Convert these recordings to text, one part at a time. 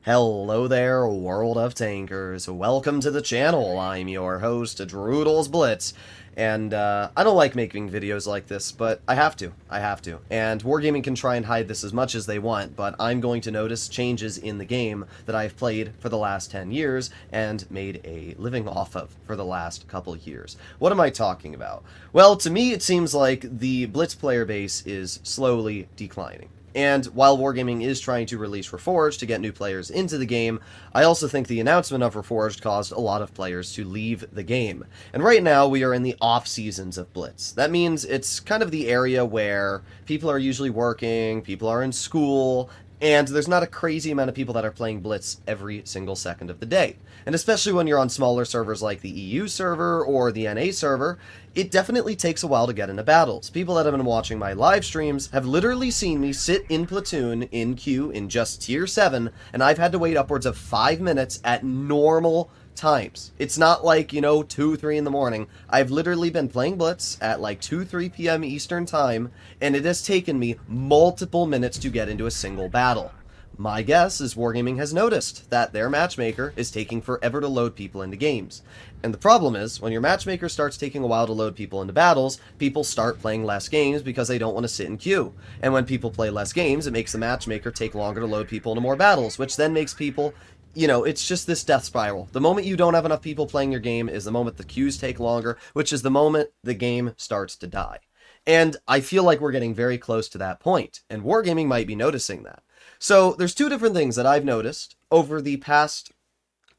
Hello there, World of Tankers. Welcome to the channel. I'm your host, Droodles Blitz. And I don't like making videos like this, but I have to. And Wargaming can try and hide this as much as they want, but I'm going to notice changes in the game that I've played for the last 10 years and made a living off of for the last couple years. What am I talking about? Well, to me, it seems like the Blitz player base is slowly declining. And while Wargaming is trying to release Reforged to get new players into the game, I also think the announcement of Reforged caused a lot of players to leave the game. And right now, we are in the off-seasons of Blitz. That means it's kind of the area where people are usually working, people are in school, and there's not a crazy amount of people that are playing Blitz every single second of the day. And especially when you're on smaller servers like the EU server or the NA server, it definitely takes a while to get into battles. People that have been watching my live streams have literally seen me sit in platoon in queue in just tier 7, and I've had to wait upwards of 5 minutes at normal times. It's not like, 2, 3 in the morning. I've literally been playing Blitz at like 2, 3 p.m. Eastern time, and it has taken me multiple minutes to get into a single battle. My guess is Wargaming has noticed that their matchmaker is taking forever to load people into games. And the problem is, when your matchmaker starts taking a while to load people into battles, people start playing less games because they don't want to sit in queue. And when people play less games, it makes the matchmaker take longer to load people into more battles, which then makes people, it's just this death spiral. The moment you don't have enough people playing your game is the moment the queues take longer, which is the moment the game starts to die. And I feel like we're getting very close to that point, and Wargaming might be noticing that. So there's two different things that I've noticed over the past,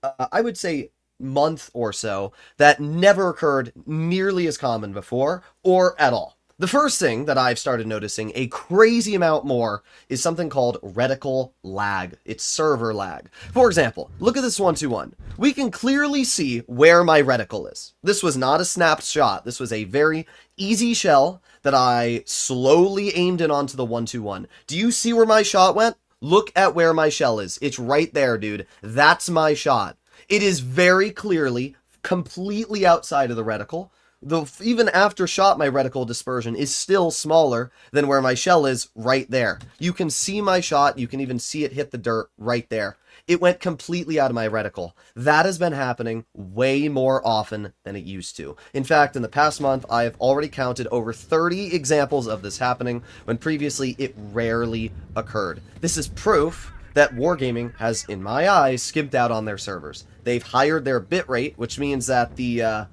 I would say, month or so that never occurred nearly as common before or at all. The first thing that I've started noticing a crazy amount more is something called reticle lag. It's server lag. For example, look at this 1-2-1. We can clearly see where my reticle is. This was not a snapped shot. This was a very easy shell that I slowly aimed in onto the 1-2-1. Do you see where my shot went? Look at where my shell is. It's right there, dude. That's my shot. It is very clearly completely outside of the reticle. Though even after shot, my reticle dispersion is still smaller than where my shell is right there. You can see my shot. You can even see it hit the dirt right there. It went completely out of my reticle. That has been happening way more often than it used to. In fact, in the past month, I have already counted over 30 examples of this happening when previously it rarely occurred. This is proof that Wargaming has, in my eyes, skimped out on their servers. They've hired their bitrate, which means that the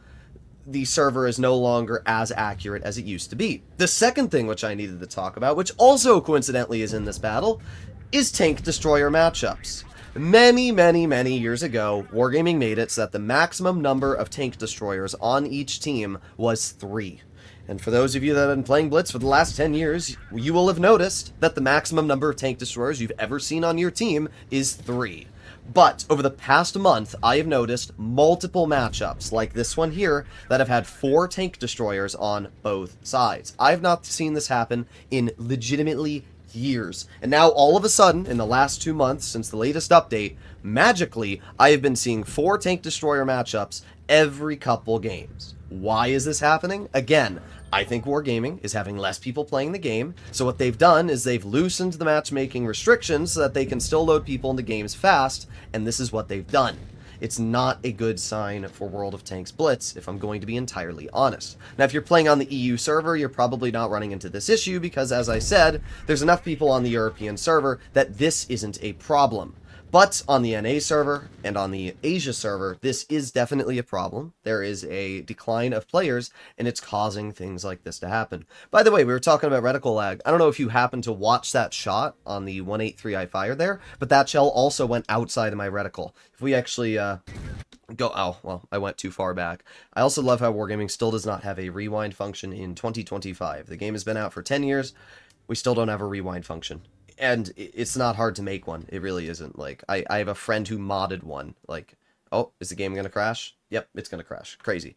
server is no longer as accurate as it used to be. The second thing which I needed to talk about, which also coincidentally is in this battle, is tank destroyer matchups. Many years ago, Wargaming made it so that the maximum number of tank destroyers on each team was 3. And for those of you that have been playing Blitz for the last 10 years, you will have noticed that the maximum number of tank destroyers you've ever seen on your team is 3. But over the past month, I have noticed multiple matchups, like this one here, that have had 4 tank destroyers on both sides. I have not seen this happen in legitimately years. And now, all of a sudden, in the last 2 months, since the latest update, magically, I have been seeing 4 tank destroyer matchups every couple games. Why is this happening? Again, I think Wargaming is having less people playing the game, so what they've done is they've loosened the matchmaking restrictions so that they can still load people into games fast, and this is what they've done. It's not a good sign for World of Tanks Blitz, if I'm going to be entirely honest. Now, if you're playing on the EU server, you're probably not running into this issue because, as I said, there's enough people on the European server that this isn't a problem. But on the NA server and on the Asia server, this is definitely a problem. There is a decline of players, and it's causing things like this to happen. By the way, we were talking about reticle lag. I don't know if you happened to watch that shot on the 183 I fired there, but that shell also went outside of my reticle. If we actually oh, well, I went too far back. I also love how Wargaming still does not have a rewind function in 2025. The game has been out for 10 years. We still don't have a rewind function. And it's not hard to make one. It really isn't. Like, I have a friend who modded one. Like, oh, is the game gonna crash? Yep, it's gonna crash. Crazy.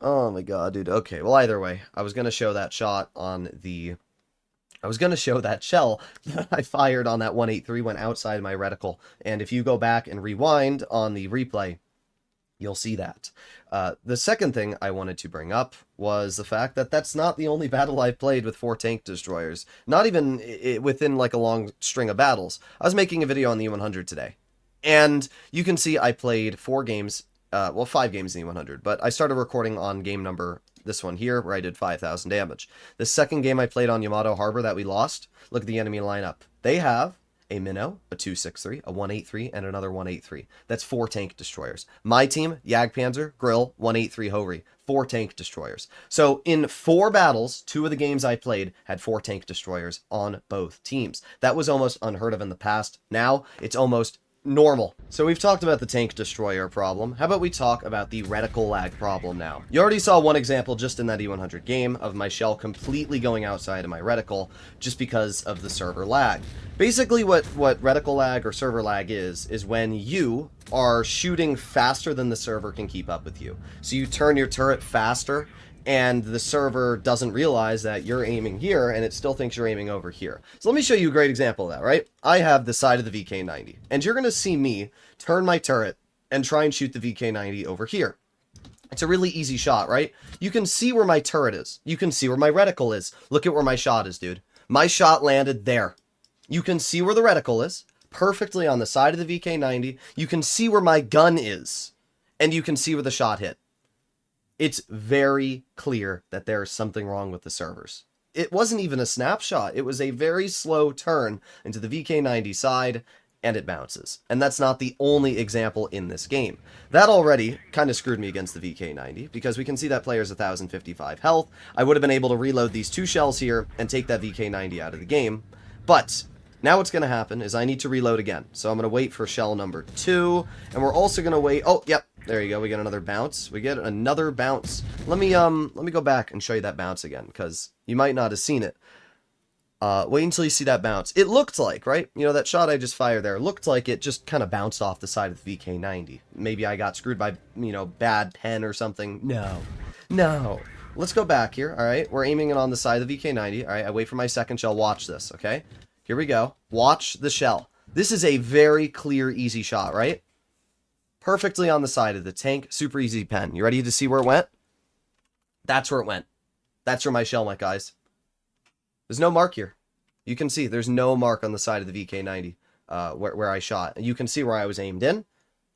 Oh my god, dude. Okay, well, either way, I was gonna show that shot on the... I was gonna show that shell that I fired on that 183 went outside my reticle. And if you go back and rewind on the replay, You'll see that. The second thing I wanted to bring up was the fact that that's not the only battle I've played with 4 tank destroyers. Not even within like a long string of battles. I was making a video on the E100 today, and you can see I played 4 games, well 5 games in the E100, but I started recording on game number, this one here, where I did 5,000 damage. The second game I played on Yamato Harbor that we lost, look at the enemy lineup. They have a Minnow, a 263, a 183, and another 183. That's 4 tank destroyers. My team, Jagdpanzer, Grill, 183 Hori. 4 tank destroyers. So in 4 battles, 2 of the games I played had 4 tank destroyers on both teams. That was almost unheard of in the past. Now, it's almost normal. So we've talked about the tank destroyer problem. How about we talk about the reticle lag problem now? You already saw one example just in that E100 game of my shell completely going outside of my reticle just because of the server lag. Basically what reticle lag or server lag is when you are shooting faster than the server can keep up with you. So you turn your turret faster, and the server doesn't realize that you're aiming here, and it still thinks you're aiming over here. So let me show you a great example of that, right? I have the side of the VK90, and you're going to see me turn my turret and try and shoot the VK90 over here. It's a really easy shot, right? You can see where my turret is. You can see where my reticle is. Look at where my shot is, dude. My shot landed there. You can see where the reticle is, perfectly on the side of the VK90. You can see where my gun is, and you can see where the shot hit. It's very clear that there is something wrong with the servers. It wasn't even a snapshot. It was a very slow turn into the VK90 side, and it bounces. And that's not the only example in this game. That already kind of screwed me against the VK90, because we can see that player's 1,055 health. I would have been able to reload these 2 shells here and take that VK90 out of the game. But now what's going to happen is I need to reload again. So I'm going to wait for shell number 2, and we're also going to wait... Oh, yep. There you go. We get another bounce. We get another bounce. Let me go back and show you that bounce again, because you might not have seen it. Wait until you see that bounce. It looked like, right? You know, that shot I just fired there looked like it just kind of bounced off the side of the VK90. Maybe I got screwed by, you know, bad pen or something. No. No. Let's go back here, all right? We're aiming it on the side of the VK90. All right, I wait for my second shell. Watch this, okay? Here we go. Watch the shell. This is a very clear, easy shot, right? Perfectly on the side of the tank. Super easy pen. You ready to see where it went? That's where it went. That's where my shell went, guys. There's no mark here. You can see there's no mark on the side of the VK90 where I shot. You can see where I was aimed in.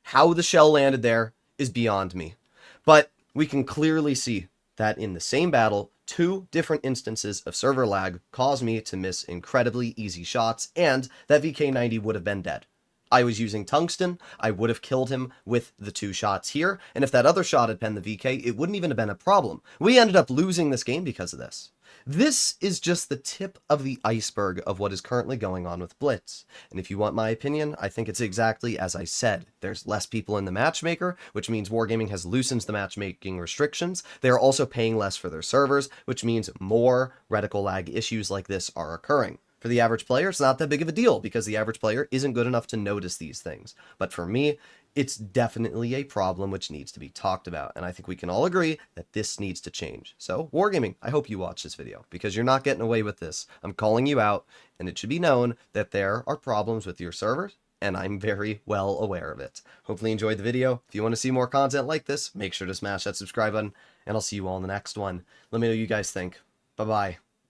How the shell landed there is beyond me. But we can clearly see that in the same battle, 2 different instances of server lag caused me to miss incredibly easy shots, and that VK90 would have been dead. I was using tungsten, I would have killed him with the 2 shots here, and if that other shot had been the VK, it wouldn't even have been a problem. We ended up losing this game because of this. This is just the tip of the iceberg of what is currently going on with Blitz. And if you want my opinion, I think it's exactly as I said. There's less people in the matchmaker, which means Wargaming has loosened the matchmaking restrictions. They are also paying less for their servers, which means more reticle lag issues like this are occurring. For the average player, it's not that big of a deal because the average player isn't good enough to notice these things. But for me, it's definitely a problem which needs to be talked about. And I think we can all agree that this needs to change. So, Wargaming, I hope you watch this video because you're not getting away with this. I'm calling you out, and it should be known that there are problems with your servers, and I'm very well aware of it. Hopefully you enjoyed the video. If you want to see more content like this, make sure to smash that subscribe button, and I'll see you all in the next one. Let me know what you guys think. Bye-bye.